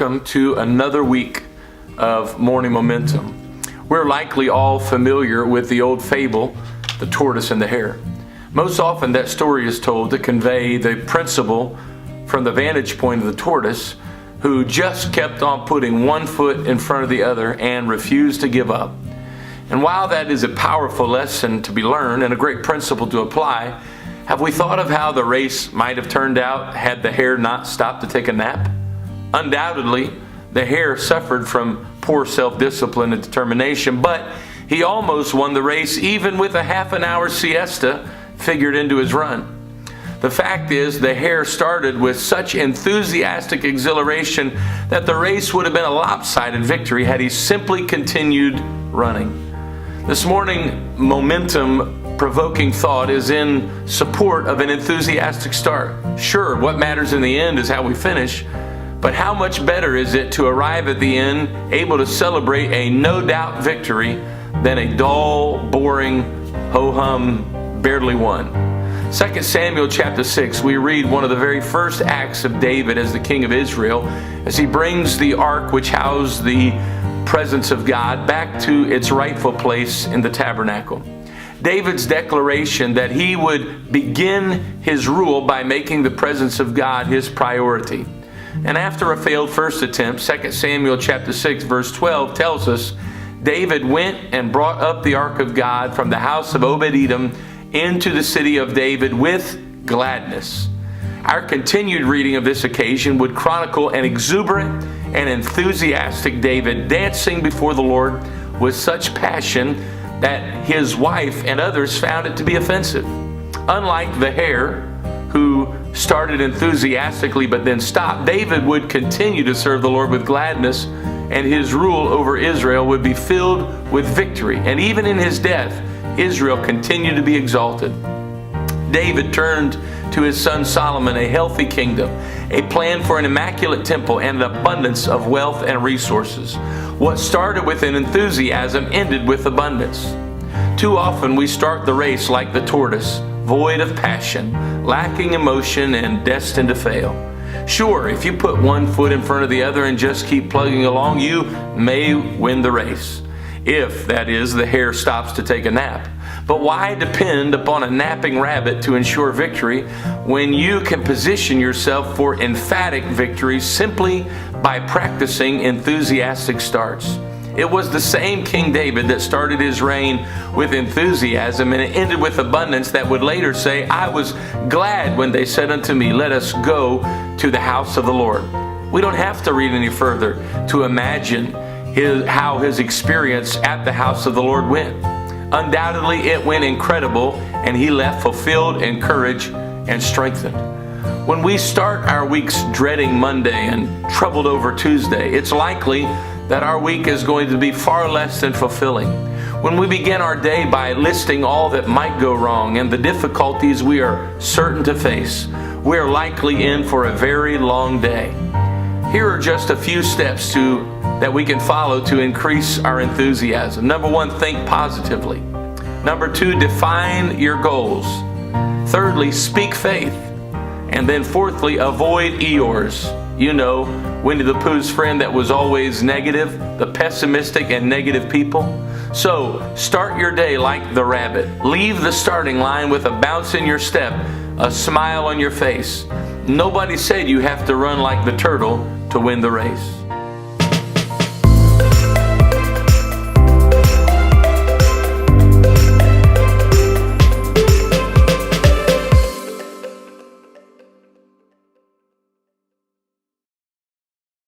welcome to another week of Morning Momentum. We're likely all familiar with the old fable, The Tortoise and the Hare. Most often that story is told to convey the principle from the vantage point of the tortoise, who just kept on putting one foot in front of the other and refused to give up. And while that is a powerful lesson to be learned and a great principle to apply, have we thought of how the race might have turned out had the hare not stopped to take a nap? Undoubtedly, the hare suffered from poor self-discipline and determination, but he almost won the race even with a half an hour siesta figured into his run. The fact is, the hare started with such enthusiastic exhilaration that the race would have been a lopsided victory had he simply continued running. This morning, momentum-provoking thought is in support of an enthusiastic start. Sure, what matters in the end is how we finish, but how much better is it to arrive at the end able to celebrate a no-doubt victory than a dull, boring, ho-hum, barely won. 2 Samuel chapter 6, we read one of the very first acts of David as the king of Israel, as he brings the ark which housed the presence of God back to its rightful place in the tabernacle. David's declaration that he would begin his rule by making the presence of God his priority. And after a failed first attempt, 2 Samuel chapter 6 verse 12 tells us, David went and brought up the ark of God from the house of Obed-Edom into the city of David with gladness. Our continued reading of this occasion would chronicle an exuberant and enthusiastic David dancing before the Lord with such passion that his wife and others found it to be offensive. Unlike the hare, who started enthusiastically but then stopped, David would continue to serve the Lord with gladness, and his rule over Israel would be filled with victory. And even in his death, Israel continued to be exalted. David turned to his son Solomon a healthy kingdom, a plan for an immaculate temple, and an abundance of wealth and resources. What started with an enthusiasm ended with abundance. Too often we start the race like the tortoise, void of passion, lacking emotion, and destined to fail. Sure, if you put one foot in front of the other and just keep plugging along, you may win the race. If, that is, the hare stops to take a nap. But why depend upon a napping rabbit to ensure victory when you can position yourself for emphatic victory simply by practicing enthusiastic starts? It was the same King David that started his reign with enthusiasm, and it ended with abundance that would later say, I was glad when they said unto me, let us go to the house of the Lord. We don't have to read any further to imagine how his experience at the house of the Lord went. Undoubtedly, it went incredible, and he left fulfilled, encouraged, and strengthened. When we start our weeks dreading Monday and troubled over Tuesday, it's likely that our week is going to be far less than fulfilling. When we begin our day by listing all that might go wrong and the difficulties we are certain to face, we are likely in for a very long day. Here are just a few steps that we can follow to increase our enthusiasm. Number one, think positively. Number two, define your goals. Thirdly, speak faith. And then fourthly, avoid Eeyores. You know, Winnie the Pooh's friend that was always negative, the pessimistic and negative people. So, start your day like the rabbit. Leave the starting line with a bounce in your step, a smile on your face. Nobody said you have to run like the turtle to win the race.